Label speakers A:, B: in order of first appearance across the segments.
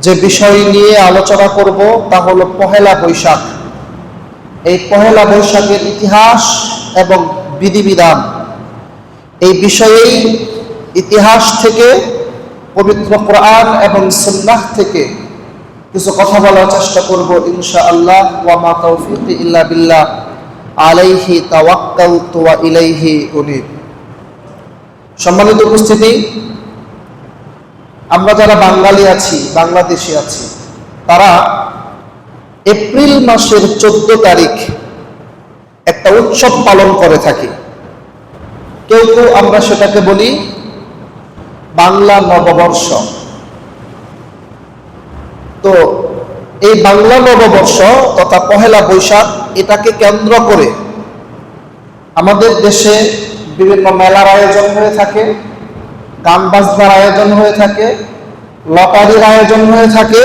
A: যে বিষয় নিয়ে আলোচনা করব তা হলো পহেলা বৈশাখ। এই পহেলা বৈশাখের ইতিহাস এবং বিধিবিধান, এই বিষয়েই ইতিহাস থেকে, পবিত্র কোরআন এবং সুন্নাহ থেকে কিছু কথা বলার চেষ্টা করব ইনশাআল্লাহ। ওয়া মা তাওফীকি ইল্লা বিল্লাহ, আলাইহি তাওয়াক্কালতু ওয়া ইলাইহি উনীব। সম্মানিত উপস্থিতি, আমরা যারা বাঙালি আছি, বাংলাদেশি আছি, তারা এপ্রিল মাসের 14 তারিখ একটা উৎসব পালন করে থাকি। কেউ কেউ আমরা সেটাকে বলি বাংলা নববর্ষ। তো এই বাংলা নববর্ষ তথা পহেলা বৈশাখ, এটাকে কেন্দ্র করে আমাদের দেশে বিভিন্ন মেলার আয়োজন হয়ে থাকে, গান বাজনার আয়োজন হয়ে থাকে, লটারির আয়োজন হয়ে থাকে,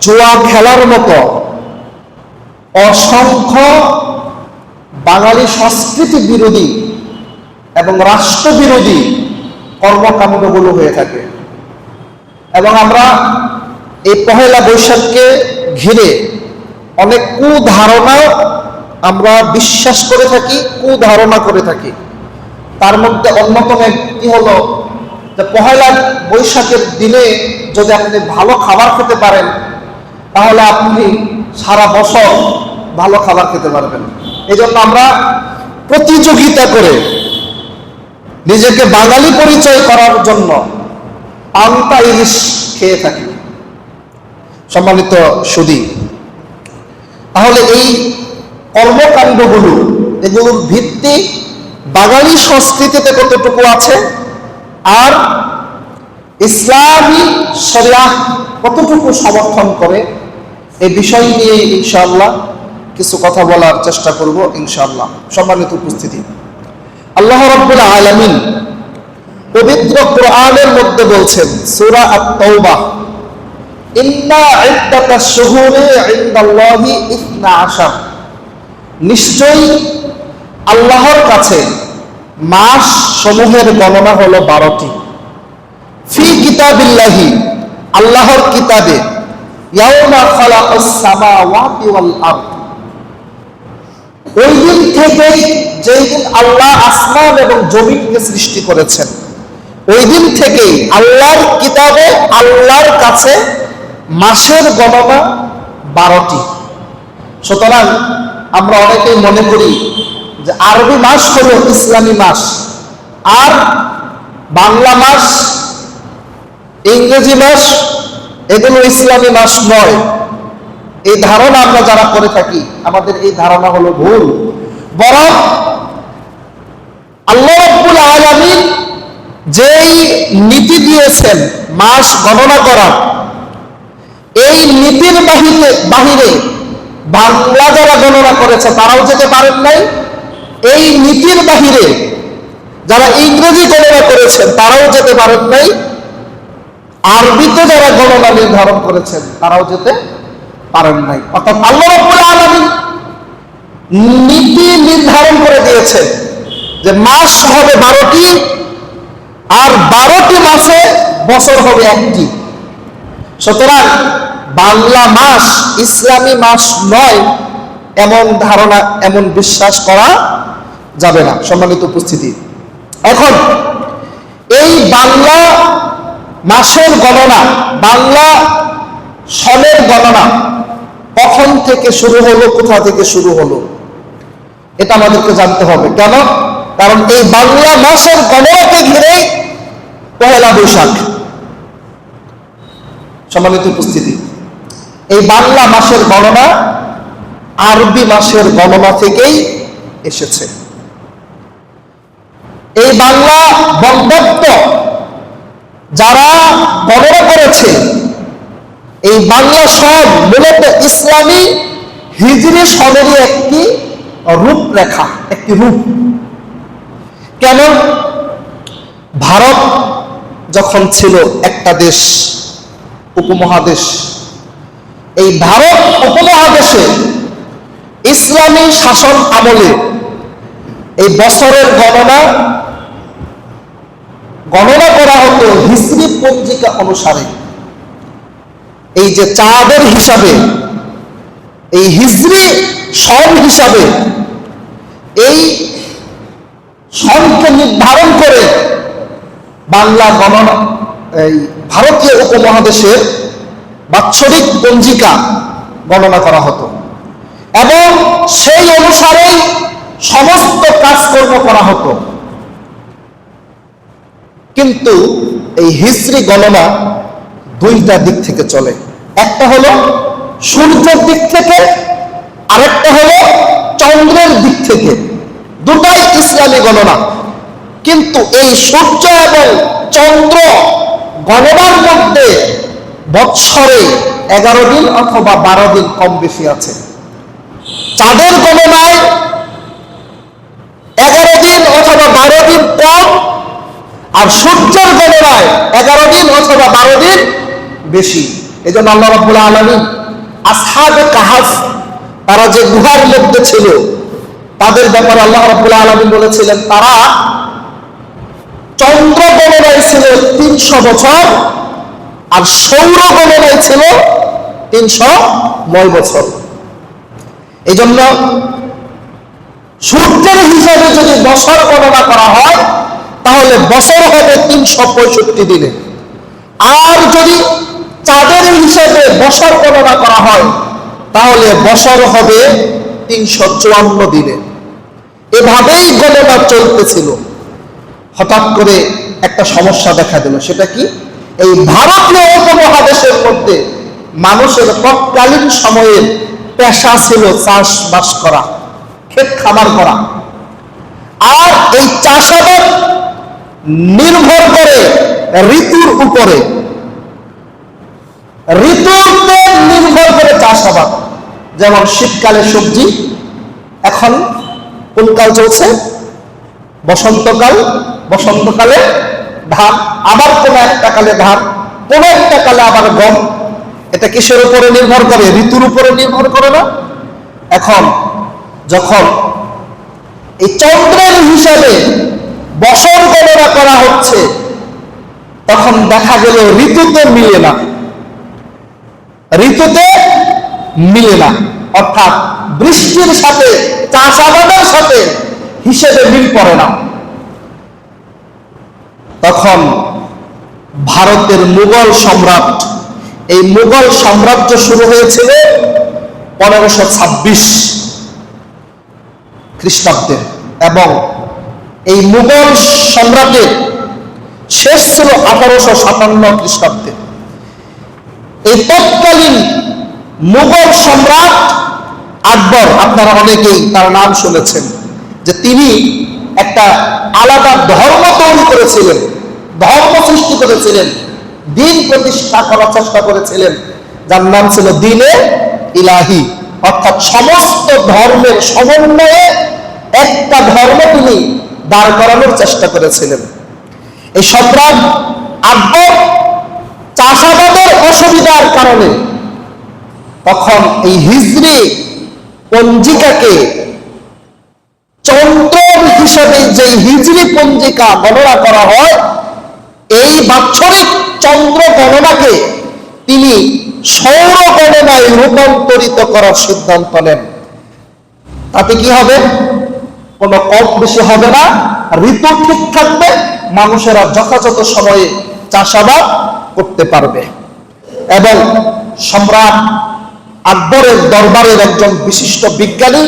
A: জুয়া খেলার মতো অসংখ্য বাঙালি সংস্কৃতি বিরোধী এবং রাষ্ট্র বিরোধী কর্মকাণ্ডগুলো হয়ে থাকে। এবং আমরা এই পহেলা বৈশাখকে ঘিরে অনেক কুধারণা আমরা বিশ্বাস করে থাকি, কুধারণা করে থাকি। তার মধ্যে অন্যতম একটি হলো যে পহেলা বৈশাখের দিনে যদি আপনি ভালো খাবার খেতে পারেন, তাহলে আপনি সারা বছর ভালো খাবার খেতে পারবেন। এই জন্য আমরা প্রতিযোগিতা করে নিজেকে বাঙালি পরিচয় করার জন্য পান্তা ইলিশ খেয়ে থাকি। সম্মানিত সুধী, তাহলে এই কর্মকাণ্ডগুলো, এগুলোর ভিত্তি বাঙালি সংস্কৃতিতে কতটুকু আছে আর ইসলামী শরিয়াহ কতটুকু সমর্থন করে, এই বিষয় নিয়ে ইনশাআল্লাহ কিছু কথা বলার চেষ্টা করব ইনশাআল্লাহ। সম্মানিত উপস্থিতি, আল্লাহ রাব্বুল আলামিন পবিত্র কোরআনের মধ্যে বলছেন, সূরা আত-তাওবাহ, ইন্না ইদ্দাতাশ শুহুরি ইনদাল্লাহি 12, নিশ্চয়ই আল্লাহর কাছে মাস সমূহের গণনা হলো 12টি। ফি কিতাবিল্লাহি, আল্লাহর কিতাবে, ইয়াউমা খালাকাস সামাওয়াতি ওয়াল আরদ, ওই দিন থেকেই, যেই দিন আল্লাহ আসমান এবং জমিনকে সৃষ্টি করেছেন, ওই দিন থেকেই আল্লাহর কিতাবে, আল্লাহর কাছে মাসের গণনা 12টি। সুতরাং আমরা অনেকেই মনে করি যে আরবি মাস হলো ইসলামী মাস, আর বাংলা মাস, ইংরেজি মাস এগুলো ইসলামী মাস নয়। এই ধারণা আমরা যারা করে থাকি, আমাদের এই ধারণা হলো ভুল। বরং আল্লাহ রাব্বুল আলামিন যেই নীতি দিয়েছেন মাস গণনা করার, এই নীতির বাহিরে বাংলা যারা গণনা করেছে তারাও যেতে পারেন নাই। এই নীতির বাহিরে যারা ইংরেজি গণনা করেছেন তারাও যেতে পারেন নাই। আরবিতে যারা গণনা নির্ধারণ করেছেন তারাও যেতে পারেন নাই। অর্থাৎ আল্লাহ রাব্বুল আলামিন নীতি নির্ধারণ করে দিয়েছেন যে মাস হবে 12টি, আর 12টি মাসে বছর হবে একটি। সুতরাং বাংলা মাস ইসলামী মাস নয়, এমন ধারণা, এমন বিশ্বাস করা যাবে না। সম্মানিত উপস্থিতি, এখন এই বাংলা মাসের গণনা, বাংলা সনের গণনা কখন থেকে শুরু হলো, কোথা থেকে শুরু হলো, এটা আমাদেরকে জানতে হবে। কেন? কারণ এই বাংলা মাসের গণনাকে ঘিরে পহেলা বৈশাখ। সম্মানিত উপস্থিতি, এই বাংলা মাসের গণনা আরবি মাসের গণনা থেকেই এসেছে। এই বাংলা বঙ্গাব্দ যারা গণনা করেছে, এই বাংলা সন মূলত ইসলামী হিজরি সনেরই একটি রূপরেখা, একটি রূপ। কেন? ভারত যখন ছিল একটা দেশ, উপমহাদেশ, এই ভারত উপমহাদেশে ইসলামী শাসন আমলে এই বছরের গণনা করা হতো হিজরি পঞ্জিকা অনুসারে। এই যে চাঁদের হিসাবে, এই হিজরি সন হিসাবে এই সনকে নির্ধারণ করে বাংলা গণনা, এই ভারতীয় উপমহাদেশের বাৎসরিক পঞ্জিকা গণনা করা হতো এবং সেই অনুসারেই সমস্ত কাজকর্ম করা হতো। কিন্তু এই হিজরি গণনা দুইটা দিক থেকে চলে, একটা হলো সূর্যের দিক থেকে, আরেকটা হলো চন্দ্রের দিক থেকে। দুটাই ইসলামী গণনা, কিন্তু এই সূর্য এবং চন্দ্র গণনার মধ্যে বৎসরে 11 দিন অথবা 12 দিন কম বেশি আছে। চাঁদের গণনায় 11 দিন অথবা 12 দিন কম, আর সূর্যের গণনায় 11 দিন অথবা 12 দিন বেশি। এই জন্য আল্লাহ রাব্বুল আলামিন আসহাবে কাহাফ, তারা যে গুহার মধ্যে ছিল, তাদের ব্যাপারে আল্লাহ রাব্বুল আলামিন বলেছিলেন তারা চন্দ্র গণনায় ছিল 300 বছর আর সৌর গণনায় ছিল 309 বছর। এই জন্য সূর্যের হিসাবে যদি বছর গণনা করা হয় তাহলে বছর হবে 365 দিনে, আর যদি চাঁদের হিসাবে বছর গণনা করা হয় তাহলে বছর হবে 354 দিনে। এভাবেই গণনা চলতেছিল। হঠাৎ করে একটা সমস্যা দেখা দিল। সেটা কি? এই ভারতীয় উপমহাদেশের মধ্যে মানুষের তৎকালীন সময়ের পেশা ছিল চাষবাস করা, ক্ষেত খামার করা, আর এই চাষাবাদ নির্ভর করে ঋতুর উপরে, ঋতুতে নির্ভর করে চাষাবাদ। যেমন শীতকালে সবজি, এখন কোন কাল চলছে? বসন্তকাল, বসন্তকালে ধান, আবার কোন একটা কালে ধান, কোন একটা কালে আবার গম। এটা কিসের উপরে নির্ভর করে? ঋতুর উপরে নির্ভর করে না? এখন যখন এই চন্দ্রের হিসাবে বছর গণনা করা হচ্ছে তখন দেখা গেল ঋতুতে মিলে না, ঋতুতে মিলে না, অর্থাৎ বৃষ্টির সাথে চাষাবাদের সাথে হিসেবে মিল পড়ে না। তখন ভারতের মুঘল সম্রাট, এই মুঘল সাম্রাজ্য শুরু হয়েছিল 1526 খ্রিস্টাব্দে এবং এই মুঘল সম্রাটের শেষ ছিল 1857 খ্রিস্টাব্দে। এই তৎকালীন মুঘল সম্রাট আকবর, আপনারা অনেকেই তার নাম শুনেছেন, যে তিনি একটা আলাদা ধর্ম তৈরি করেছিলেন, ধর্ম সৃষ্টি করেছিলেন, দিন প্রতিষ্ঠা করার চেষ্টা করেছিলেন, যার নাম ছিল দ্বীনে ইলাহি, অর্থাৎ সমস্ত ধর্মের সমন্বয়ে একটা ধর্ম তিনি দাঁড় করানোর চেষ্টা করেছিলেন। এই সম্রাট আকবর চাষাবাদের অসুবিধার কারণে তখন এই হিজরি পঞ্জিকাকে চন্দ্র হিসাবে যে হিজরি পঞ্জিকা গণনা করা হয়, এই বাৎসরিক চন্দ্র গণনাকে তিনি সৌর গণনায় রূপান্তরিত করার সিদ্ধান্ত নেন। তাতে কি হবে? কোনো কম বেশি হবে না, ঋতু ঠিক থাকবে, মানুষেরা যথাযথ সময়ে চাষাবাদ করতে পারবে। এবং সম্রাট আকবরের দরবারের একজন বিশিষ্ট বিজ্ঞানী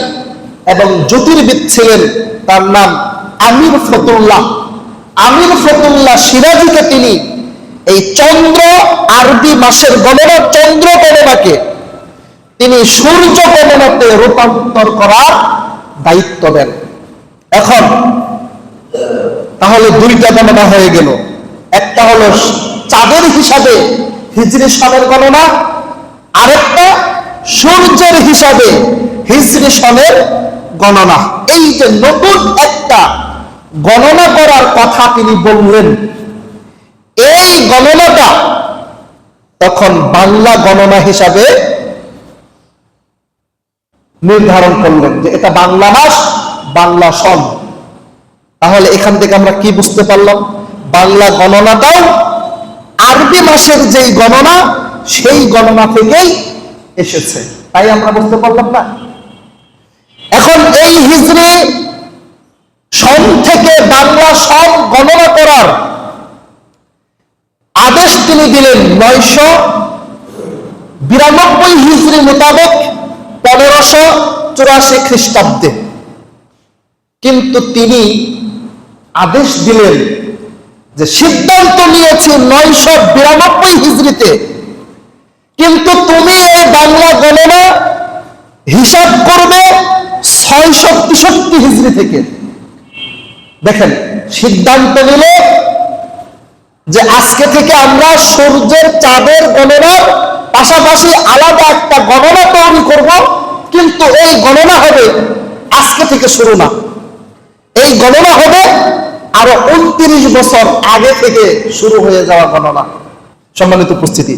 A: এবং জ্যোতির্বিদ ছিলেন, তার নাম আমির ফতুল্লাহ। আমির ফতুল্লাহ সিরাজিকে তিনি এই চন্দ্র আরবি মাসের গণনা, চন্দ্র গণনাকে তিনি সূর্য গণনাতে রূপান্তর করার দায়িত্ব দেন। এখন তাহলে দুইটা গণনা হয়ে গেল, একটা হলো চাঁদের হিসাবে হিজরি সনের গণনা, আরেকটা সূর্যের হিসাবে হিজরি সনের গণনা। এই যে নতুন একটা গণনা করার কথা তিনি বললেন, এই গণনাটা তখন বাংলা গণনা হিসাবে নির্ধারণ করলেন যে এটা বাংলা মাস, বাংলা সন। তাহলে এখান থেকে আমরা কি বুঝতে পারলাম? বাংলা গণনাটাও আরবি মাসের যেই গণনা, সেই গণনা থেকেই এসেছে। তাই আমরা বুঝতে পারলাম না। এখন এই হিজরি সন থেকে বাংলা সন গণনা করার আদেশ তিনি দিলেন 992 হিজরি মোতাবেক 1584 খ্রিস্টাব্দে। কিন্তু তিনি আদেশ দিলেন যে সিদ্ধান্ত নিয়েছি 992 হিজরিতে, কিন্তু তুমি এই বাংলা গণনা হিসাব করবে 663 হিজরি থেকে। দেখেন, সিদ্ধান্ত নিল যে আজকে থেকে আমরা সূর্যের চাঁদের গণনার পাশাপাশি আলাদা একটা গণনা তৈরি করব, কিন্তু এই গণনা হবে আজকে থেকে শুরু না, এই গণনা হবে আরো 29 বছর আগে থেকে শুরু হয়ে যাওয়া গণনা। সম্মানিত উপস্থিতি,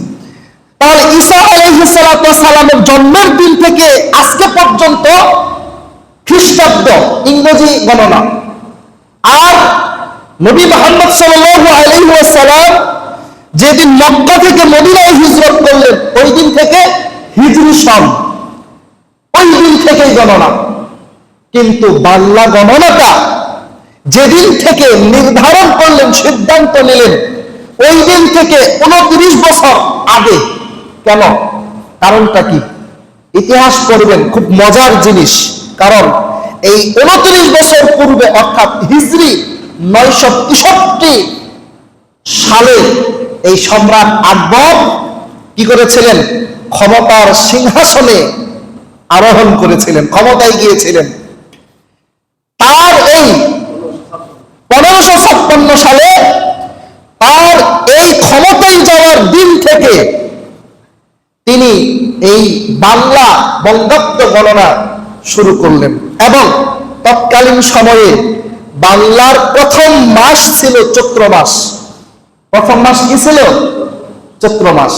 A: তাহলে ঈসা আলাইহিস সালামের জন্মের দিন থেকে আজকে পর্যন্ত খ্রিস্টাব্দ ইংরেজি গণনা, আর নবী মুহাম্মদ সাল্লাল্লাহু আলাইহি ওয়াসাল্লাম যেদিন মক্কা থেকে মদিনায় হিজরত করলেন ওই দিন থেকে হিজরি সন, ওই দিন থেকেই গণনা। কিন্তু বাংলা গণনাটা যেদিন থেকে নির্ধারণ করলেন, সিদ্ধান্ত নিলেন, ওই দিন থেকে 29 বছর আগে। কেন? কারণটা কি? ইতিহাস পড়বেন, খুব মজার জিনিস। কারণ এই 29 বছর পূর্বে অর্থাৎ হিজরি 963 সালে এই সম্রাট আকবর কি করেছিলেন? ক্ষমতার সিংহাসনে আরোহণ করেছিলেন, ক্ষমতায় গিয়েছিলেন। তার এই 1556 সালে তার এই ক্ষমতায় যাওয়ার দিন থেকে তিনি এই বাংলা বঙ্গাব্দ গণনা শুরু করলেন, এবং তৎকালীন সময়ে বাংলার প্রথম মাস ছিল চৈত্র মাস। প্রথম মাস কি ছিল? চৈত্র মাস।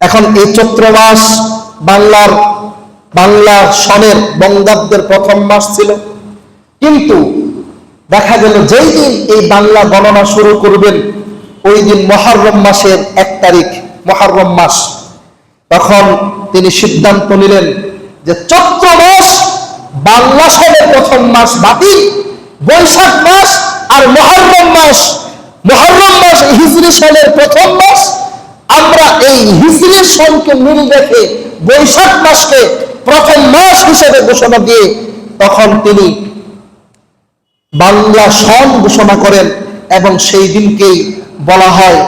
A: এখন এই চৈত্র মাস বাংলা সনের বঙ্গাব্দের প্রথম মাস ছিল, কিন্তু দেখা গেল যেই দিন এই বাংলা গণনা শুরু করবেন ওই দিন মুহররম মাসের 1 তারিখ, মুহররম মাস। তখন তিনি সিদ্ধান্ত নিলেন যে চৈত্র মাস বাংলা সনের প্রথম মাস বাতিল, বৈশাখ মাস আর মুহররম মাস হিজরি সনের প্রথম মাস, আমরা এই হিজরি সনকে মিল রেখে বৈশাখ মাসকে প্রথম মাস হিসেবে ঘোষণা দিয়ে তখন তিনি বাংলা সন ঘোষণা করেন, এবং সেই দিনকেই বলা হয়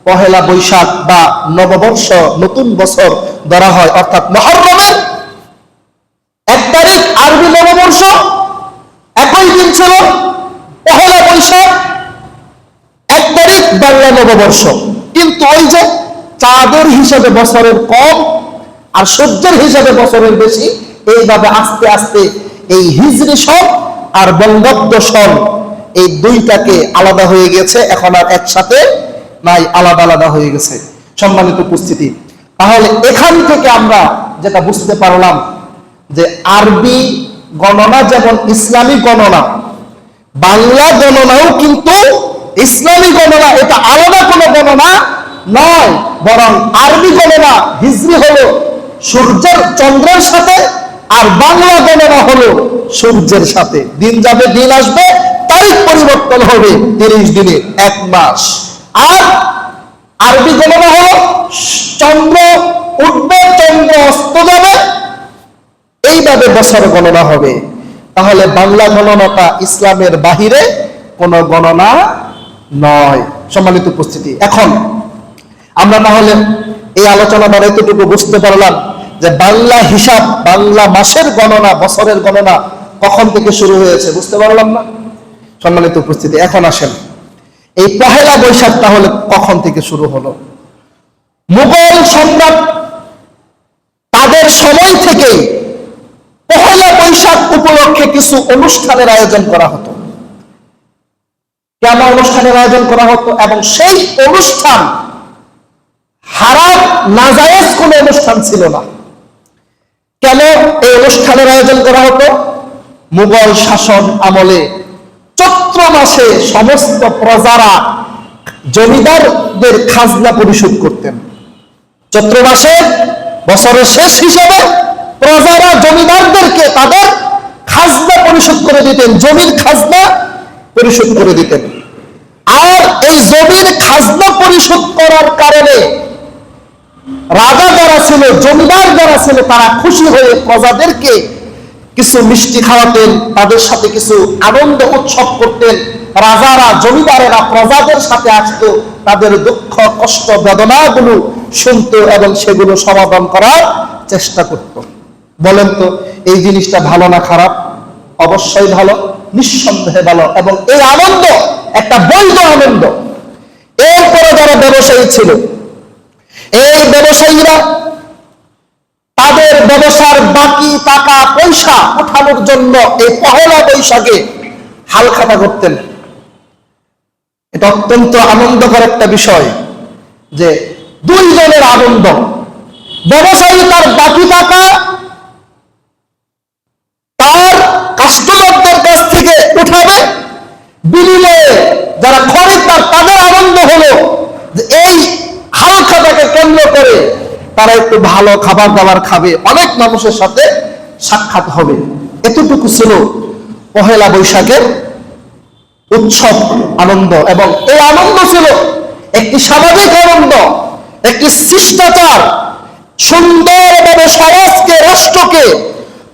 A: পহেলা বৈশাখ বা নববর্ষ, নতুন বছর ধরা হয়। অর্থাৎ মুহররমের 1 তারিখ আরবি নববর্ষ, একই দিন ছিল পহেলা বৈশাখ, 1 তারিখ বাংলা নববর্ষ। কিন্তু ওই যে চাঁদের হিসাবে বছরের কম আর সূর্যের হিসাবে বছরের বেশি, এইভাবে আস্তে আস্তে এই হিজরি সন আর বঙ্গাব্দ সন এই দুইটাকে আলাদা হয়ে গেছে, এখন আর একসাথে নাই, আলাদা আলাদা হয়ে গেছে। সম্মানিত উপস্থিতি, তাহলে এখান থেকে আমরা যেটা বুঝতে পারলাম যে আরবি গণনা যেমন ইসলামী গণনা, বাংলা গণনাও কিন্তু ইসলামী গণনা, এটা আলাদা কোনো গণনা নয়, বরং আরবি গণনা হিজরি হলো সূর্যের চন্দ্রের সাথে, আর বাংলা গণনা হলো সূর্যের সাথে। দিন যাবে দিন আসবে, তারিখ পরিবর্তন হবে, 30 দিনে 1 মাস। আর আরবি গণনা হলো চন্দ্র উঠবে, চন্দ্র অস্ত যাবে, এইভাবে বছর গণনা হবে। তাহলে বাংলা গণনাটা ইসলামের বাহিরে কোনো গণনা নয়। সম্মানিত উপস্থিতি, এখন আমরা তাহলে এই আলোচনা দ্বারা এতটুকু বুঝতে পারলাম যে বাংলা হিসাব, বাংলা মাসের গণনা, বছরের গণনা কখন থেকে শুরু হয়েছে, বুঝতে পারলাম না? সম্মানিত উপস্থিতি, এখন আসেন এই পহেলা বৈশাখ তাহলে কখন থেকে শুরু হলো? মুঘল সম্রাট তাদের সময় থেকেই পহেলা বৈশাখ উপলক্ষে কিছু অনুষ্ঠানের আয়োজন করা হতো। কেন অনুষ্ঠানের আয়োজন করা হতো? এবং সেই অনুষ্ঠান হারাম নাজায়েজ কোনো অনুষ্ঠান ছিল না। কেন এই অনুষ্ঠানের আয়োজন করা হতো? মুঘল শাসন আমলে চৈত্র মাসে সমস্ত প্রজারা জমিদারদের খাজনা পরিশোধ করতেন। চৈত্র মাসে বছরের শেষ হিসেবে প্রজারা জমিদারদেরকে তাদের খাজনা পরিশোধ করে দিতেন, জমির খাজনা পরিশোধ করে দিতেন। আর এই জমির খাজনা পরিশোধ করার কারণে রাজা যারা ছিল, জমিদার যারা ছিল, তারা খুশি হয়ে প্রজাদেরকে কিছু মিষ্টি খাওয়াতেন, তাদের সাথে কিছু আনন্দ উৎসব করতেন। রাজারা, জমিদারেরা প্রজাদের সাথে আসতো, তাদের দুঃখ কষ্ট বেদনাগুলো শুনতো এবং সেগুলো সমাধান করার চেষ্টা করত। বলেন তো এই জিনিসটা ভালো না খারাপ? অবশ্যই ভালো, নিঃসন্দেহে ভালো। এবং এই আনন্দ একটা বৈধ আনন্দ। এরপরে যারা ব্যবসায়ী ছিল, এই ব্যবসায়ীরা তাদের ব্যবসার বাকি টাকা পয়সা উঠানোর জন্য এই পহেলা বৈশাখে হালখাতা করতেন। এটা অত্যন্ত আনন্দকর একটা বিষয় যে দুইজনের আনন্দ। ব্যবসায়ী তার বাকি টাকা তার কাস্টমারদের কাছ থেকে উঠাবে, বিনিময়ে যারা খরিদ্দার তাদের আনন্দ হলো যে এই হালখাতাকে কেন্দ্র করে তারা একটু ভালো খাবার দাবার খাবে, অনেক মানুষের সাথে সাক্ষাৎ হবে। এতটুকু ছিল পহেলা বৈশাখের উৎসব আনন্দ। এবং এই আনন্দ ছিল একটি সামাজিক আনন্দ, একটি শিষ্টাচার, সুন্দরভাবে সমাজকে, রাষ্ট্রকে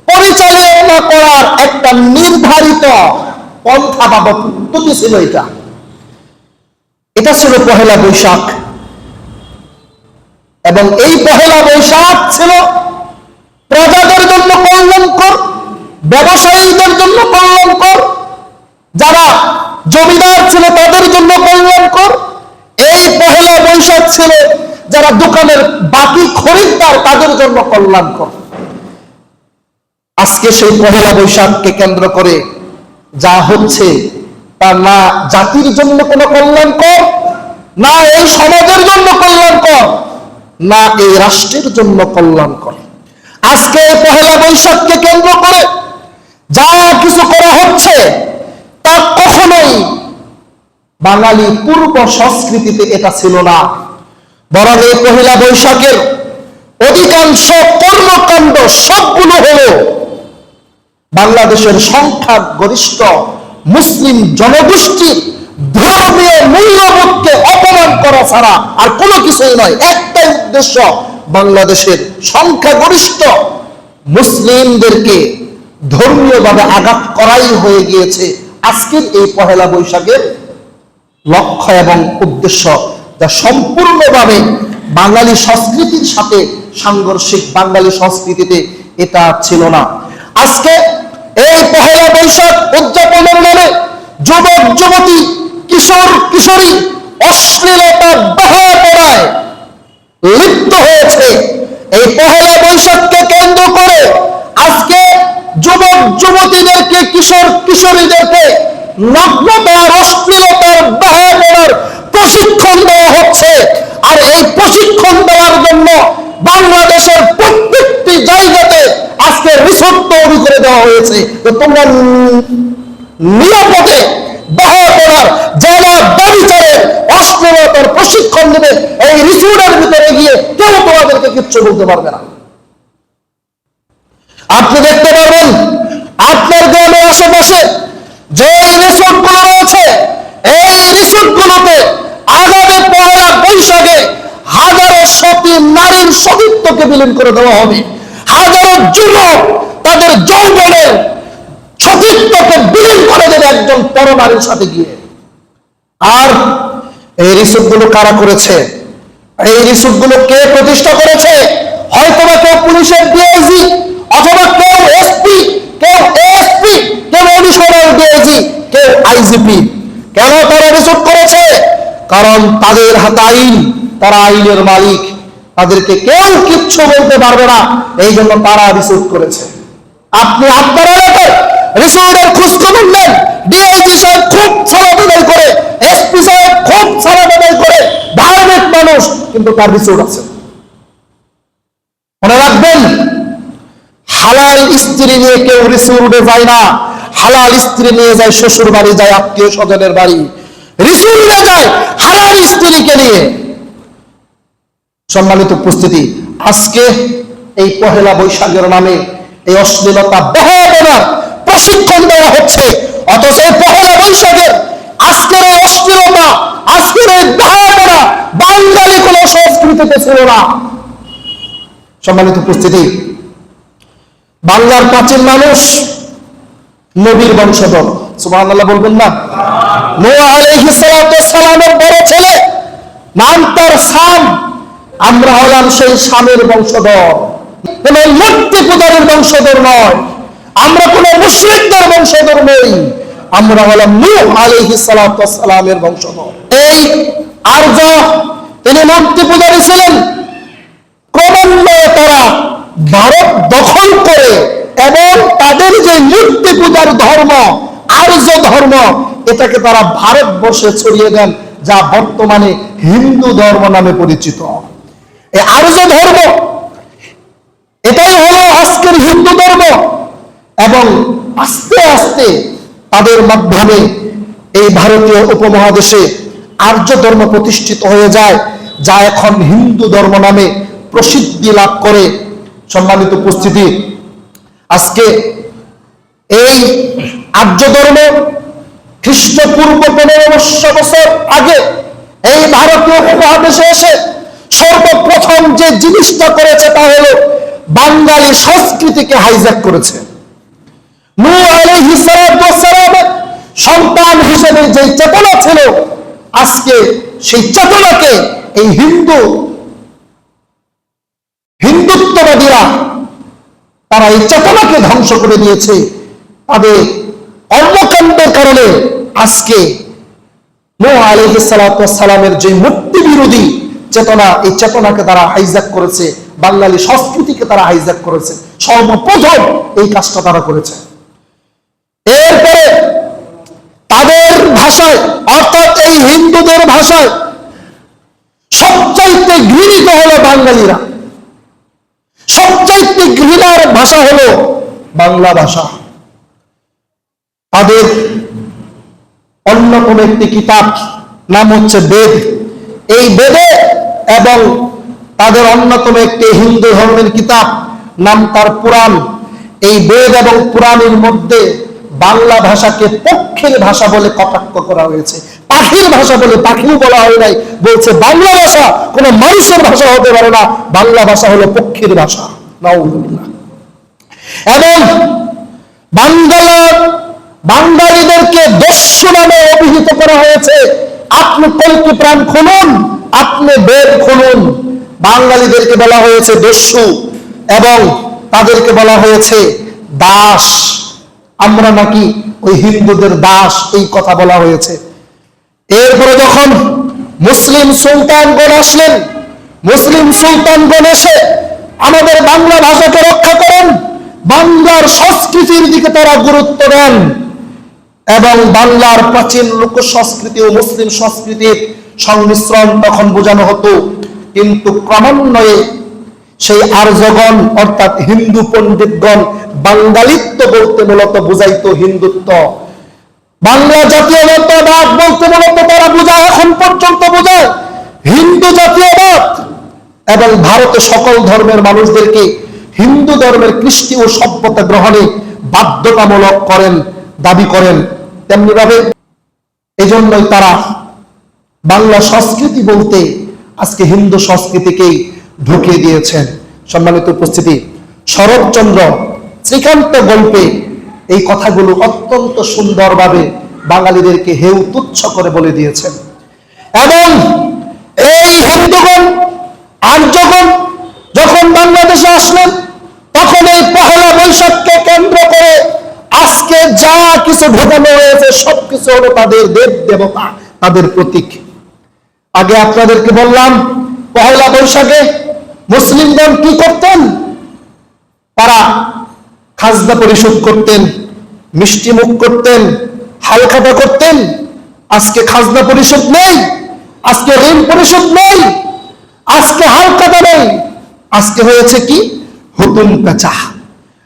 A: পরিচালনা করার একটা নির্ধারিত পন্থা বা পদ্ধতি ছিল। এটা ছিল পহেলা বৈশাখ। এবং এই পহেলা বৈশাখ ছিল প্রজাদের জন্য কল্যাণকর, ব্যবসায়ীদের জন্য কল্যাণকর, যারা জমিদার ছিল তাদের জন্য কল্যাণকর। এই পহেলা বৈশাখ ছিল যারা দোকানের বাকি খরিদ্দার তাদের জন্য কল্যাণকর। আজকে সেই পহেলা বৈশাখকে কেন্দ্র করে যা হচ্ছে তা না জাতির জন্য কোনো কল্যাণকর, না এই সমাজের জন্য কল্যাণকর, না এই রাষ্ট্রের জন্য কল্যাণকর। আজকে পহেলা বৈশাখকে কেন্দ্র করে যা কিছু করা হচ্ছে তা কখনোই বাঙালি পূর্ব সংস্কৃতিতে এটা ছিল না। বরং এই পহেলা বৈশাখের অধিকাংশ কর্মকাণ্ড সবগুলো হলো বাংলাদেশের সংখ্যাগরিষ্ঠ মুসলিম জনগোষ্ঠীর ধর্মীয় মূল্যবোধকে অপমান করা ছাড়া আর কোনো কিছুই নয়। একটাই উদ্দেশ্য, বাংলাদেশের সংখ্যাগরিষ্ঠ মুসলিমদেরকে ধর্মীয়ভাবে আঘাত করাই হয়ে গিয়েছে আজকের এই পহেলা বৈশাখের লক্ষ্য এবং উদ্দেশ্য, যা সম্পূর্ণভাবে বাঙালি সংস্কৃতির সাথে সাংঘর্ষিক। বাঙালি সংস্কৃতিতে এটা ছিল না। আজকে এই পহেলা বৈশাখ উদযাপনের নামে যুবক যুবতী, কিশোর কিশোরী অশ্লীলতা বেহায়াপনায় লিপ্ত হয়েছে। এই পহেলা বৈশাখকে কেন্দ্র করে আজকে যুবক যুবতীদেরকে, কিশোর কিশোরীদেরকে নগ্নতার, অশ্লীলতার, বেহায়াপনার প্রশিক্ষণ দেওয়া হচ্ছে। আর এই প্রশিক্ষণ দেওয়ার জন্য বাংলাদেশের প্রত্যেকটি জায়গাতে আজকে রিসোর্ট তৈরি করে দেওয়া হয়েছে। তো তোমরা নিরাপদে বেহায়াপনার, জেলা ব্যভিচারের, অশ্লীলতার প্রশিক্ষণ দেবে, এই রিসোর্টের ভিতরে গিয়ে কেউ তোমাদেরকে কিচ্ছু বলতে পারবে না। আপনি দেখতে পারবেন আপনার গ্রামের আশেপাশে যে রিসোর্ট গুলো রয়েছে, এই রিসোর্ট গুলোতে আগামী পহেলা বৈশাখে হাজারো সতী নারীর সতীত্বকে বিলীন করে দেওয়া হবে। হাজারো যুবক তাদের যৌবনের সতীত্বকে বিলীন করে দেবে একজন পরনারীর সাথে গিয়ে। আর এই রিসোর্ট গুলো কারা করেছে? এই রিসোর্ট গুলো কে প্রতিষ্ঠা করেছে? হয়তোবা কেউ পুলিশের ডিআইজি, অথবা কেউ এসপি, কেউ এএসপি, কেউ অডিশনাল ডিআইজি, কেউ আইজিপি। কেন তারা রিসোর্ট করেছে? কারণ তাদের হাতে আইন, তারা আইনের মালিক, তাদেরকে কেউ কিচ্ছু বলতে পারবে না, এই জন্য তারা রিসোর্ট করেছে। আপনি আপনার এলাকায় রিসোর্টের খোঁজ খবর নেন, ডিআইজি সাহেব খুব সালাদ আদায় করে, এসপি সাহেব খুব সালাদ আদায় করে, ধার্মিক মানুষ, কিন্তু তার রিসোর্ট আছে। মনে রাখবেন, হালাল স্ত্রী নিয়ে কেউ রিসোর্টে যায় না। হালাল স্ত্রী নিয়ে যায় শ্বশুর বাড়ি, যায় আত্মীয় স্বজনের বাড়ি। রিসোর্টে যায় হালাল স্ত্রীকে নিয়ে। সম্মানিত উপস্থিতি, আজকে এই পহেলা বৈশাখের নামে এই অশ্লীলতা বহাবনার প্রশিক্ষণ দেওয়া হচ্ছে, অথচ এই পহেলা বৈশাখের আজকের এই অশ্লীলতা, আজকের এই বহাবনা বাঙালি কোন সংস্কৃতিতে ছিল না। সম্মানিত উপস্থিতি, বাংলার প্রাচীন মানুষ নবীর বংশধর, সুবহানাল্লাহ বলবেন না? নূহ আলাইহিস সালামের বড় ছেলে, নাম তার সাম। আমরা হলাম সেই সামের বংশধর, কোন মূর্তি পূজারের বংশধর নয়, আমরা কোন মুশরিকদের বংশধর নই, আমরা হলাম নূহ আলাইহিস সালামের বংশধর। এই আর্য তিনি মূর্তি পূজারী ছিলেন। ক্রমান্বয়ে তারা ভারত দখল করে এবং তাদের যে মূর্তি পূজার ধর্ম, আর্য ধর্ম, এটাকে তারা ভারতবর্ষে ছড়িয়ে দেন, যা বর্তমানে হিন্দু ধর্ম নামে পরিচিত। এই আর্য ধর্ম, এটাই হলো আজকের হিন্দু ধর্ম। এবং আস্তে আস্তে তাদের মাধ্যমে এই ভারতীয় উপমহাদেশে আর্য ধর্ম প্রতিষ্ঠিত হয়ে যায়, যা এখন হিন্দু ধর্ম নামে প্রসিদ্ধি লাভ করে। সম্মানিত উপস্থিতি, আজকে এই আর্য ধর্ম খ্রিস্টপূর্ব 1500 বছর আগে এই ভারতীয় উপমহাদেশে এসে সর্বপ্রথম যে জিনিসটা করেছে তা হলো বাঙালি সংস্কৃতিকে হাইজ্যাক করেছে। নূহ আলাইহিস সালামের সন্তান হিসেবে যে চেতনা ছিল, আজকে সেই চেতনাকে এই হিন্দুত্ববাদীরা তারা এই চেতনাকে ধ্বংস করে দিয়েছে। তাদের কর্মকাণ্ডের কারণে আজকে নূহ আলাইহিস সালামের যে মুক্তি বিরোধী চেতনা, এই চেতনাকে তারা হাইজ্যাক করেছে, বাঙালি সংস্কৃতিকে তারা হাইজ্যাক করেছে। সর্বপ্রথম এই কাজটা তারা করেছে। এরপরে তাদের ভাষায়, অর্থাৎ এই হিন্দুদের ভাষায় সবচাইতে ঘৃণিত হলো বাঙালিরা, সবচাইতে ঘৃণার ভাষা হলো বাংলা ভাষা। তাদের অন্যতম একটি কিতাব নাম হচ্ছে বেদ। এই বেদে এবং তাদের অন্যতম একটি হিন্দু ধর্মের কিতাব নাম তার পুরাণ। এই বেদ এবং পুরাণের মধ্যে বাংলা ভাষাকে পক্ষীর ভাষা বলে কটাক্ষ করা হয়েছে, পাখির ভাষা বলে পাখিও বলা হয় নাই। বলছে বাংলা ভাষা কোন মানুষের ভাষা হতে পারে না, বাংলা ভাষা হলো পক্ষীর ভাষা। নাউযুবিল্লাহ। এবং বাঙালিদেরকে দস্যু নামে অভিহিত করা হয়েছে। আপনি কল্কি প্রাণ খুলুন, আপনি বেদ খুলুন, বাঙালিদেরকে বলা হয়েছে দস্যু এবং তাদেরকে বলা হয়েছে দাস। আমরা নাকি ওই হিন্দুদের দাস, এই কথা বলা হয়েছে। এরপরে যখন মুসলিম সুলতানগণ আসলেন, মুসলিম সুলতানগণ এসে আমাদের বাংলা ভাষাকে রক্ষা করেন, বাংলার সংস্কৃতির দিকে তারা গুরুত্ব দেন এবং বাংলার প্রাচীন লোক সংস্কৃতি ও মুসলিম সংস্কৃতির সংমিশ্রণ তখন বোঝানো হতো। কিন্তু ক্রমান্বয়ে সেই আর্যগণ অর্থাৎ হিন্দু পণ্ডিতগণ বাঙালিত্ব বলতে মূলত বুঝাইতো হিন্দুত্ব। বাংলা জাতীয়তাবাদ বলতে মূলত তারা বোঝায়, এখন পর্যন্ত বোঝায় হিন্দু জাতীয়বাদ। এবং ভারতে সকল ধর্মের মানুষদেরকে হিন্দু ধর্মের কৃষ্টি ও সভ্যতা গ্রহণে বাধ্যতামূলক করেন, দাবি করেন। তেমনি ভাবে এই জন্যই তারা বাংলা সংস্কৃতি বলতে আজকে হিন্দু সংস্কৃতিকেই ঢুকিয়ে দিয়েছেন। সম্মানিত উপস্থিতি, শরৎচন্দ্র শ্রীকান্ত গল্পে এই কথাগুলো অত্যন্ত সুন্দরভাবে বাঙালিদেরকে হেউ তুচ্ছ করে বলে দিয়েছেন। এবং এই হিন্দুগণ আর্যগণ যখন বাংলাদেশে আসলেন, তখন এই পহেলা বৈশাখকে কেন্দ্র করে আজকে যা কিছু ঢোকানো হয়েছে সবকিছু হলো তাদের দেব দেবতা, তাদের প্রতীক। আগে আপনাদেরকে বললাম পহেলা বৈশাখে মুসলিমগণ কি করতেন? তারা খাজনা পরিশোধ করতেন, মিষ্টি মুখ করতেন, হালখাতা করতেন। আজকে খাজনা পরিশোধ নেই, আজকে ঋণ পরিশোধ নেই, আজকে হালখাতা নেই। আজকে হয়েছে কি? হুতুম পেঁচা,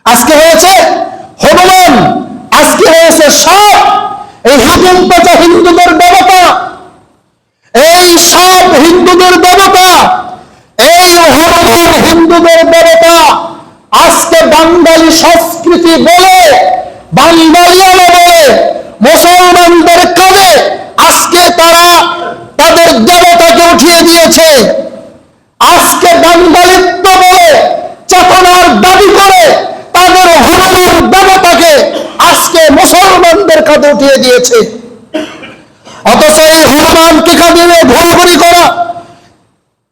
A: আজকে হয়েছে হনুমান, আজকে হয়েছে সাপ। এই হুতুম পেঁচা হিন্দুদের দেবতা, এই সাপ হিন্দুদের দেবতা, এই হিন্দুদের দেবতা আজকে বাঙালি সংস্কৃতি বলে, বাঙালিয়ানা বলে মুসলমানদের কাঁধে আজকে তারা তাদের দেবতাকে উঠিয়ে দিয়েছে। আজকে বাঙালিত্ব বলে চেতনার দাবি করে তাদের হনুমান দেবতাকে আজকে মুসলমানদের কাঁধে উঠিয়ে দিয়েছে। অথচ এই হনুমানকে কাঁধে নিয়ে ঘোরাঘুরি করা,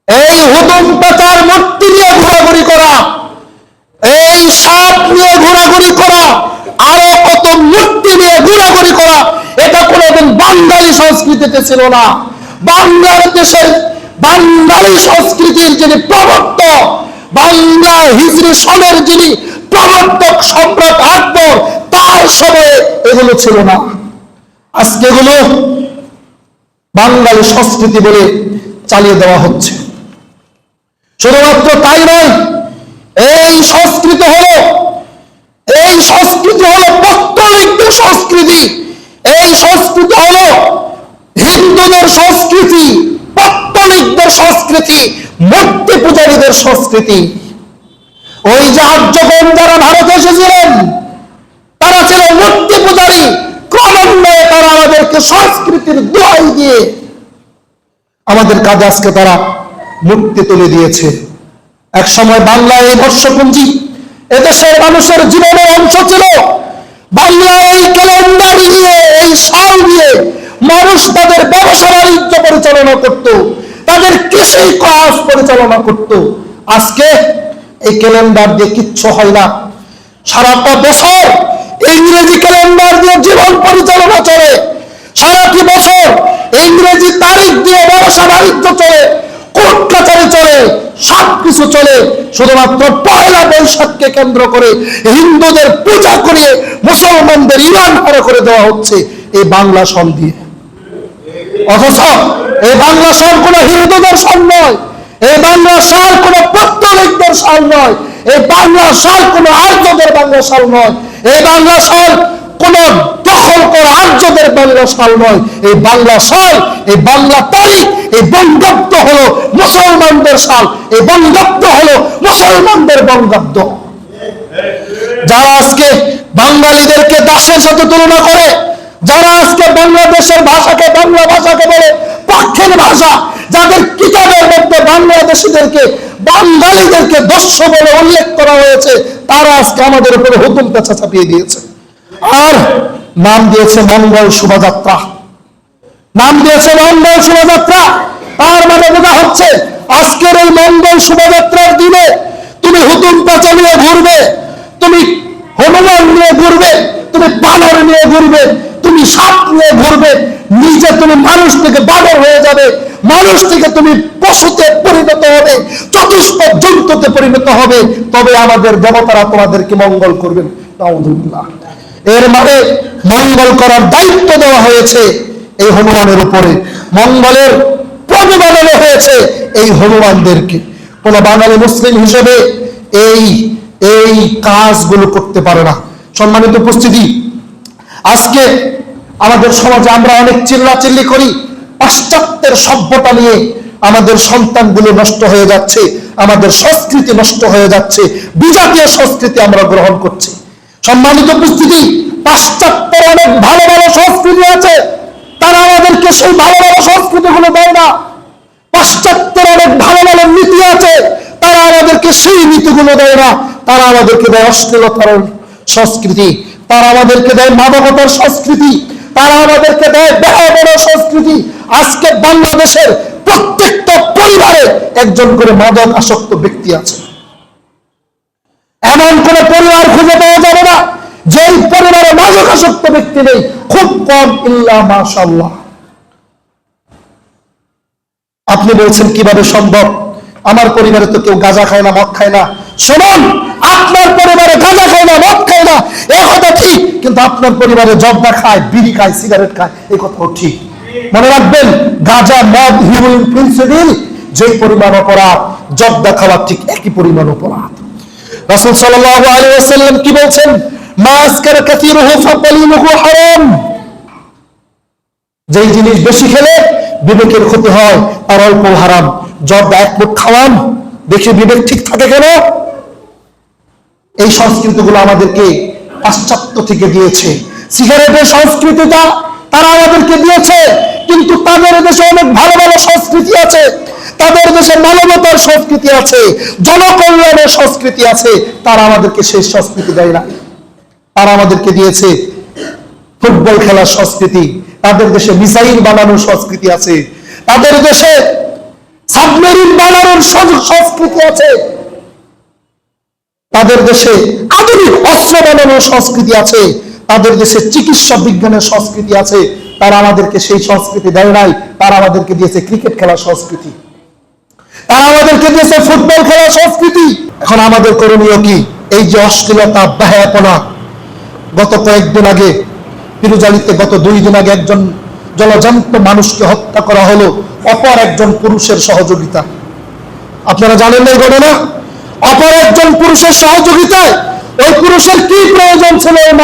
A: এই হুতুম পেঁচার মূর্তি নিয়ে ঘোরাঘুরি করা, এই সাপ নিয়ে ঘোরাঘুরি করা, আরো কত মূর্তি নিয়ে ঘোরাঘুরি করা, এটা কোনোদিন বাঙালি সংস্কৃতিতে ছিল না। বাংলাদেশের বাঙালি সংস্কৃতির যিনি প্রবর্তক, বাংলা হিজরি সনের যিনি প্রবর্তক সম্রাট আকবর, তার সময়ে এগুলো ছিল না। আজকে এগুলো বাঙালি সংস্কৃতি বলে চালিয়ে দেওয়া হচ্ছে। শুধুমাত্র তাই নয়, এই সংস্কৃতি হলো পৌত্তলিকদের সংস্কৃতি, এই সংস্কৃতি হলো হিন্দুদের সংস্কৃতি, পৌত্তলিকদের সংস্কৃতি, মূর্তি পূজারীদের সংস্কৃতি। ওই যে আর্যগণ যারা ভারতে এসেছিলেন তারা ছিল মূর্তি পূজারী। ক্রমান্বয়ে তারা আমাদেরকে সংস্কৃতির দোহাই দিয়ে আমাদের কাজে আজকে তারা মূর্তি তুলে দিয়েছে। এক সময় বাংলা এই বর্ষপুঞ্জি এদেশের মানুষের জীবনের অংশ ছিল। বাংলা এই ক্যালেন্ডার দিয়ে, এই সাল দিয়ে মানুষ তাদের ব্যবসা বাণিজ্য পরিচালনা করত, তাদের কৃষি কাজ পরিচালনা করত। আজকে এই ক্যালেন্ডার দিয়ে কিচ্ছু হয় না। সারাটা বছর ইংরেজি ক্যালেন্ডার দিয়ে জীবন পরিচালনা চলে, সারাটি বছর ইংরেজি তারিখ দিয়ে ব্যবসা বাণিজ্য চলে, কোর্ট কাছারি চলে, সবকিছু চলে। শুধুমাত্র পয়লা বৈশাখকে কেন্দ্র করে হিন্দুদের পূজা করিয়ে মুসলমানদের ইমান হারা করে দেওয়া হচ্ছে এই বাংলা সন দিয়ে। অথচ এই বাংলা সন কোন হিন্দুদের সন নয়, এই বাংলা সাল কোন পৌত্তলিকদের সাল নয়, এই বাংলা সাল কোন আর্যদের বাংলা সাল নয়, এই বাংলা সাল কোন দখল করা আর্যদের বাংলা সাল নয়। এই বাংলা সাল, এই বাংলা তারিখ, এই বঙ্গাব্দ হলো মুসলমানদের সাল, এই বঙ্গাব্দ হলো মুসলমানদের বঙ্গাব্দ। যারা আজকে বাঙালিদেরকে দাসের সাথে তুলনা করে, যারা আজকে বাংলাদেশের ভাষাকে, বাংলা ভাষাকে বলে পক্ষের ভাষা, যাদের কিতাবের মধ্যে বাংলাদেশিদেরকে, বাঙালিদেরকে দস্যু বলে উল্লেখ করা হয়েছে, তারা আজকে আমাদের উপরে হুতুম পেঁচা চাপিয়ে দিয়েছে। আর নাম দিয়েছে মঙ্গল শোভাযাত্রা, নাম দিয়েছে মঙ্গল শোভাযাত্রা। তার মানে বোঝা হচ্ছে আজকের এই মঙ্গল শোভাযাত্রার দিনে তুমি হুতুম পেঁচা নিয়ে ঘুরবে, তুমি হনুমান নিয়ে ঘুরবে, তুমি বানর নিয়ে ঘুরবে, তুমি সাপ নিয়ে ঘুরবে, নিজে তুমি মানুষ থেকে বানর হয়ে যাবে, মানুষ থেকে তুমি পশুতে পরিণত হবে, চতুষ্পদ জন্তুতে পরিণত হবে, তবে আমাদের দেবতারা তোমাদেরকে মঙ্গল করবেন। আলহামদুলিল্লাহ। এর মানে মঙ্গল করার দায়িত্ব দেওয়া হয়েছে এই হনুমানের উপরে, মঙ্গলের প্রতিপাদন হয়েছে এই হনুমানদেরকে। কোন বাঙালি মুসলিম হিসেবে এই কাজগুলো করতে পারে না। সম্মানিত উপস্থিতি, আজকে আমাদের সমাজে আমরা অনেক চিল্লাচিল্লি করি, পাশ্চাত্যের সভ্যতা নিয়ে আমাদের সন্তানগুলো নষ্ট হয়ে যাচ্ছে, আমাদের সংস্কৃতি নষ্ট হয়ে যাচ্ছে, বিজাতীয় সংস্কৃতি আমরা গ্রহণ করছি। সম্মানিত উপস্থিতি, পাশ্চাত্যের অনেক ভালো ভালো সংস্কৃতি আছে, তারা আমাদেরকে সেই ভালো ভালো সংস্কৃতিগুলো দেয় না। পাশ্চাত্যের অনেক ভালো ভালো নীতি আছে, তারা আমাদেরকে সেই নীতিগুলো দেয় না। তারা আমাদেরকে দেয় অশ্লীলতার সংস্কৃতি, তারা আমাদেরকে দেয় মাদকতার সংস্কৃতি, তারা আমাদেরকে দেয় বেহায়াপনার সংস্কৃতি। আজকে বাংলাদেশের প্রত্যেকটা পরিবারে একজন করে মাদক আসক্ত ব্যক্তি আছে। এমন কোন পরিবার খুঁজে পাওয়া যাবে না যেই পরিবারে মাদক আসক্ত ব্যক্তি নেই, খুব কম, ইল্লা মাশাআল্লাহ। আপনি বলছেন কিভাবে সম্ভব? আমার পরিবারে তো কেউ গাঁজা খায় না, মদ খায় না। শুনুন, আপনার পরিবারে গাঁজা খায় না, মদ খায় না, এই কথা ঠিক, কিন্তু আপনার পরিবারে জর্দা খায়, বিড়ি খায়, সিগারেট খায়, এই কথাও ঠিক। মনে রাখবেন, গাঁজা, মদ, হিরোইন, ফেন্সিডিল যেই পরিমাণ অপরাধ, জর্দা খাওয়া ঠিক একই পরিমাণ অপরাধ। রাসূল সাল্লাল্লাহু আলাইহি ওয়াসাল্লাম কি বলছেন? মা আসকারা কাসীরুহু ফাকালিলুহু হারাম। যেই জিনিস বেশি খেলে বিবেকের ক্ষতি হয়, তার অল্প হারাম। জর্দা এক মুঠ খাওয়ান, দেখে বিবেক ঠিক থাকে কেন? এই সংস্কৃতিগুলো আমাদেরকে পাশ্চাত্য থেকে দিয়েছে। সিগারেটের সংস্কৃতিটা তারা আমাদেরকে দিয়েছে, কিন্তু তাদের দেশে অনেক ভালো ভালো সংস্কৃতি আছে, তাদের দেশে মানবতার সংস্কৃতি আছে, জনকল্যাণের সংস্কৃতি আছে। তারা আমাদেরকে সেই সংস্কৃতি দেয় না। তারা আমাদেরকে দিয়েছে ফুটবল খেলার সংস্কৃতি, তাদের দেশে মিসাইল বানানোর সংস্কৃতি আছে, তাদের দেশে সাবমেরিন বানানোর সংস্কৃতি আছে, তাদের দেশে আধুনিক অস্ত্র বানানোর সংস্কৃতি আছে, তাদের দেশে চিকিৎসা বিজ্ঞানের সংস্কৃতি আছে। তারা আমাদেরকে সেই সংস্কৃতি দেয় নাই। তারা আমাদেরকে দিয়েছে ক্রিকেট খেলার সংস্কৃতি, তারা আমাদেরকে দিয়েছে ফুটবল খেলার সংস্কৃতি। এখন আমাদের করণীয় কি? এই যে অশ্লীলতা, বেহায়াপনা, গত কয়েকদিন আগে পিরুজালিতে, গত 2 দিন আগে একজন জলজান্ত মানুষকে হত্যা করা হলো অপর একজন পুরুষের সহযোগিতা। আপনারা জানেন না এই ঘটনা? অপর একজন পুরুষের সহযোগিতায়। ওই পুরুষের কি প্রয়োজন ছিল ওই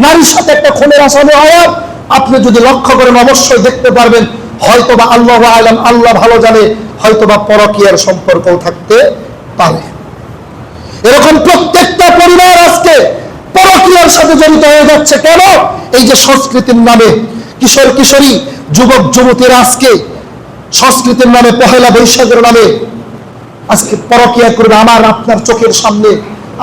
A: নারীর সাথে একটা খুনের আসামি হওয়ার? আপনি যদি লক্ষ্য করেন অবশ্যই দেখতে পারবেন, হয়তোবা আল্লাহু আ'লাম, আল্লাহ ভালো জানে, হয়তোবা পরকীয়ার সম্পর্কও থাকতে পারে। এরকম প্রত্যেকটা পরিবার আজকে পরকীয়ার সাথে জড়িত হয়ে যাচ্ছে। কেন? এই যে সংস্কৃতির নামে কিশোর কিশোরী, যুবক যুবতীরা আজকে সংস্কৃতির নামে, পহেলা বৈশাখের নামে আজকে পরকীয়া করবে আমার আপনার চোখের সামনে।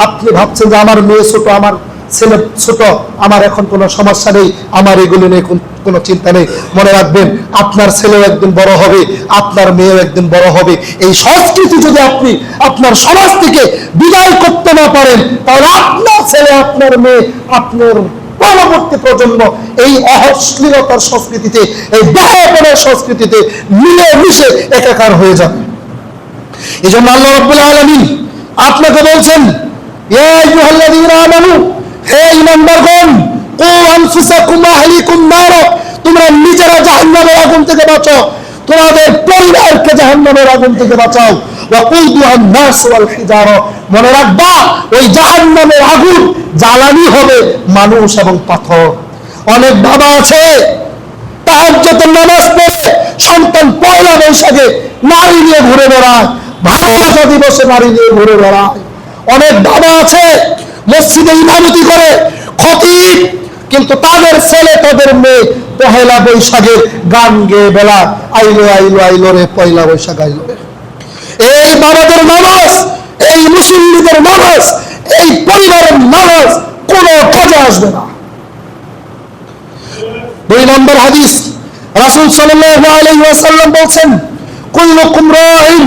A: আপনি ভাবছেন যে আমার মেয়ে ছোট, আমার ছেলে ছোট, আমার এখন কোনো সমস্যা নেই, আমার এগুলো নিয়ে কোনো চিন্তা নেই। মনে রাখবেন, আপনার ছেলেও একদিন বড় হবে, আপনার মেয়েও একদিন বড় হবে। এই সংস্কৃতি যদি আপনি আপনার সমাজ থেকে বিদায় করতে না পারেন, তাহলে আপনার ছেলে, আপনার মেয়ে, আপনার পরবর্তী প্রজন্ম এই অশ্লীলতার সংস্কৃতিতে, এই বেহায়াপনার সংস্কৃতিতে মিলে মিশে একাকার হয়ে যাবে। এই জন্য আল্লাহ রাব্বুল আলামিন আপনাকে বলছেন, ইয়া আইয়ুহাল্লাযীনা আমানু, হে ঈমানদারগণ, কু আনফুসাকুম ওয়া আহলিকুম নার, তোমরা নিজেরা জাহান্নামের আগুন থেকে বাঁচাও, তোমাদের পরিবারকে জাহান্নামের আগুন থেকে বাঁচাও। ওয়া কুদুহান নাস ওয়াল হিজারা, মনে রাখবা ওই জাহান্নামের আগুন জ্বালানি হবে মানুষ এবং পাথর। অনেক বাবা আছে তাহাজ্জুদের নামাজ পড়ে সন্তান পয়লা বৈশাখে নারী নিয়ে ঘুরে বেড়ায়, ভালোবাসা দিবসে নারী নিয়ে ঘুরে বেড়ায়। অনেক বাবা আছে মসজিদে ইমামতি করে, খতিব, কিন্তু তাদের ছেলে তাদের মেয়ে পহেলা বৈশাখের গান গেয়ে বেলা, আইলো আইলো আইলো রে পয়লা বৈশাখ আইলো রে। এই বাবাদের নামাজ, এই মুসল্লিদের নামাজ, এই পরিবারের নামাজ কোনো কাজে আসবে না। 2 নম্বর হাদিস, রাসূল সাল্লাল্লাহু আলাইহি ওয়াসাল্লাম বলেন, কুল্লুকুম রাঈন,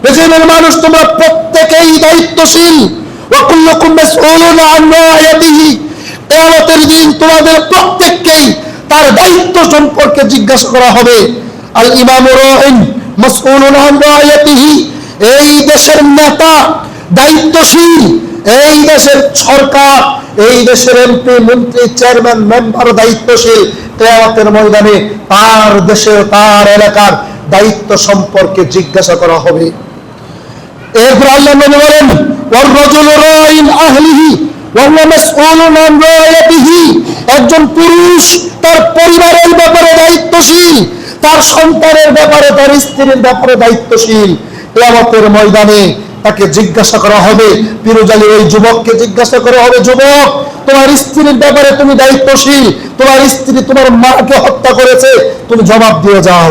A: পৃথিবীর মানুষ তোমরা প্রত্যেকেই দায়িত্বশীল, ওয়া কুল্লুকুম মাসউলুন আন রায়াতিহি, কিয়ামতের দিন তোমাদের প্রত্যেককেই তার দায়িত্ব সম্পর্কে জিজ্ঞাসা করা হবে। আল ইমামু রাঈন মাসউলুন আন রায়াতিহি, এই দেশের নেতা দায়িত্বশীল, এই দেশের সরকার, এই দেশের এমপি, মন্ত্রী, চেয়ারম্যান, মেম্বার দায়িত্বশীল। কিয়ামতের ময়দানে তার দেশের, তার এলাকার দায়িত্ব সম্পর্কে জিজ্ঞাসা করা হবে। এরপর আল্লাহ নবী বলেন, ওয়ার রাজুলু রাঈন আহলিহি ওয়া হুয়া মাসউলুন আন রায়াতিহি, একজন পুরুষ তার পরিবারের ব্যাপারে দায়িত্বশীল, তার সন্তানের ব্যাপারে, তার স্ত্রীর ব্যাপারে দায়িত্বশীল। কিয়ামতের ময়দানে তাকে জিজ্ঞাসা করা হবে। পিরুজালির ওই যুবককে জিজ্ঞাসা করা হবে, যুবক তোমার স্ত্রীর ব্যাপারে তুমি দায়িত্বশীল, তোমার স্ত্রী তোমার মাকে হত্যা করেছে, তুমি জবাব দিয়ে যাও।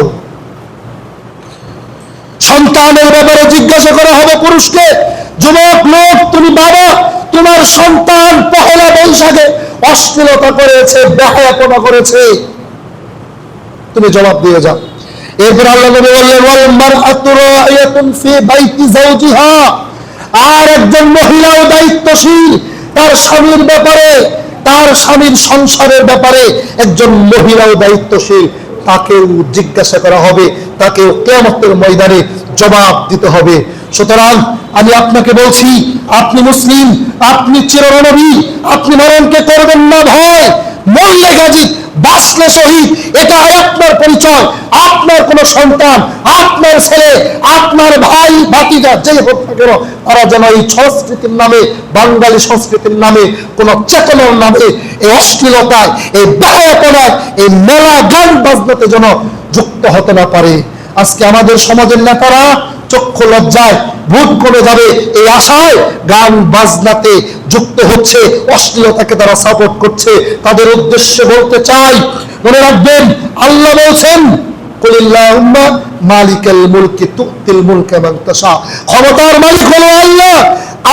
A: সন্তানের ব্যাপারে জিজ্ঞাসা করা হবে পুরুষকে, যুবক লোক তুমি বাবা, তোমার সন্তান পহেলা বৈশাখে অশ্লীলতা করেছে, বেহায়াপনা করেছে, তুমি জবাব দিয়ে যাও। এরপর আল্লাহ নবী বললেন, ওয়াল মারআতু রাইয়াতুন ফি বাইতি যাওজিহা, আর একজন মহিলাও দায়িত্বশীল তার স্বামীর ব্যাপারে, তার স্বামীর সংসারের ব্যাপারে একজন মহিলাও দায়িত্বশীল, তাকেও জিজ্ঞাসা করা হবে, তাকেও কিয়ামতের ময়দানে জবাব দিতে হবে। সুতরাং আমি আপনাকে বলছি, আপনি মুসলিম, আপনি চিরনবী, আপনি মরণকে করবেন না ভয়, মরলে গাজী, বাঁচলে শহীদ, এটাই আপনার পরিচয়। আপনার কোন সন্তান, আপনার ছেলে, আপনার ভাই ভাতিজা যে হোক না কেন, তারা যেন এই সংস্কৃতির নামে, বাঙালি সংস্কৃতির নামে, কোন চেতনার নামে, এই অশ্লীলতায়, এই বেহায়াপনায়, এই মেলা গান বাজনাতে যেন যুক্ত হতে না পারে। আজকে আমাদের সমাজের নেতারা চক্ষু লজ্জায় ভূত কমে যাবে, এই আশায় গান বাজনাতে যুক্ত হচ্ছে, অশ্লীলতাকে তারা সাপোর্ট করছে। তাদের উদ্দেশ্যে বলতে চাই, মনে রাখবেন আল্লাহ বলছেন কুলিল্লাহুম্মা মালিকাল মুলকি তুতিল মুলকা মান তাশা, ক্ষমতার মালিক হলো আল্লাহ।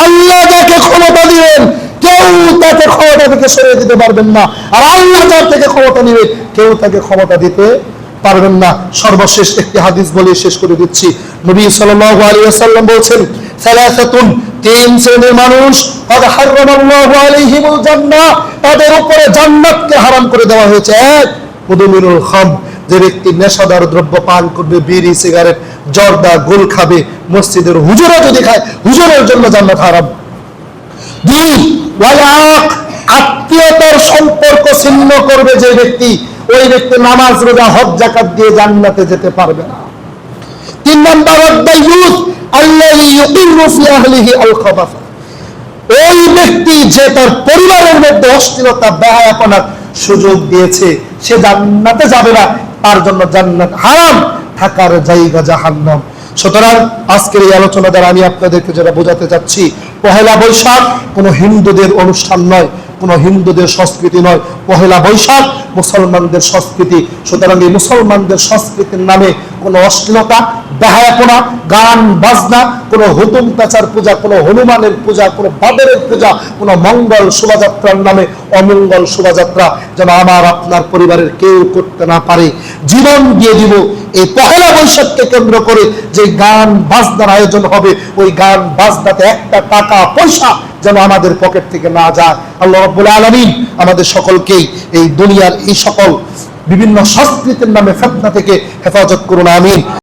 A: আল্লাহ যাকে ক্ষমতা দিবেন কেউ তাকে ক্ষমতা থেকে সরিয়ে দিতে পারবেন না, আর আল্লাহ যার থেকে ক্ষমতা নেবেন কেউ তাকে ক্ষমতা দিতে পারবেন না। সর্বশেষ একটি হাদিস বলে শেষ করে দিচ্ছি। নবী সাল্লাল্লাহু আলাইহি ওয়াসাল্লাম বলেছেন, সালাসাতুন, তিন শ্রেণীর মানুষ, ক্বাদ হারামাল্লাহু আলাইহিমুল জান্নাহ, তাদের উপরে জান্নাতকে হারাম করে দেওয়া হয়েছে। এক, মুদমিনুল খামর, যে ব্যক্তি নেশাদার দ্রব্য পান করবে, বিড়ি সিগারেট জর্দা গোল খাবে, মসজিদের হুজুরা যদি খায় হুজুরের জন্য জান্নাত হারাম। দুই, ওয়াল আক, আত্মীয়তার সম্পর্ক ছিন্ন করবে যে ব্যক্তি, ওই ব্যক্তি নামাজ রোজা হজ যাকাত দিয়ে জান্নাতে যেতে পারবে না। তিন নম্বর, আদ-দায়ুস আল্লাযী ইউকিরু ফি আহলিহি আল খাবাস, ওই ব্যক্তি যে তার পরিবারের মধ্যে অশ্লীলতা বেহায়াপনার সুযোগ দিয়েছে, সে জান্নাতে যাবে না, তার জন্য জান্নাত হারাম, থাকার জায়গা জাহান্নাম। সুতরাং আজকের এই আলোচনা দ্বারা আমি আপনাদেরকে যেটা বোঝাতে চাচ্ছি, পহেলা বৈশাখ কোনো হিন্দুদের অনুষ্ঠান নয়, কোনো হিন্দুদের সংস্কৃতি নয়। পহেলা বৈশাখ মুসলমানদের সংস্কৃতি। সুতরাং এই মুসলমানদের সংস্কৃতির নামে কোনো অশ্লীলতা, বেহায়াপনা, গান বাজনা, কোনো হুতুম পেঁচার পূজা, কোনো হনুমানের পূজা, কোনো বাদরের পূজা, কোনো মঙ্গল শোভাযাত্রার নামে অমঙ্গল শোভাযাত্রা যেন আমার আপনার পরিবারের কেউ করতে না পারে। জীবন দিয়ে দিব এই পহেলা বৈশাখকে কেন্দ্র করে যে গান বাজনার আয়োজন হবে, ওই গান বাজনাতে একটা টাকা পয়সা যেন আমাদের পকেট থেকে না যায়। আল্লাহ রাব্বুল আলামিন আমাদের সকলকেই এই দুনিয়ার এই সকল বিভিন্ন সংস্কৃতির নামে ফিতনা থেকে হেফাজত করুন, আমিন।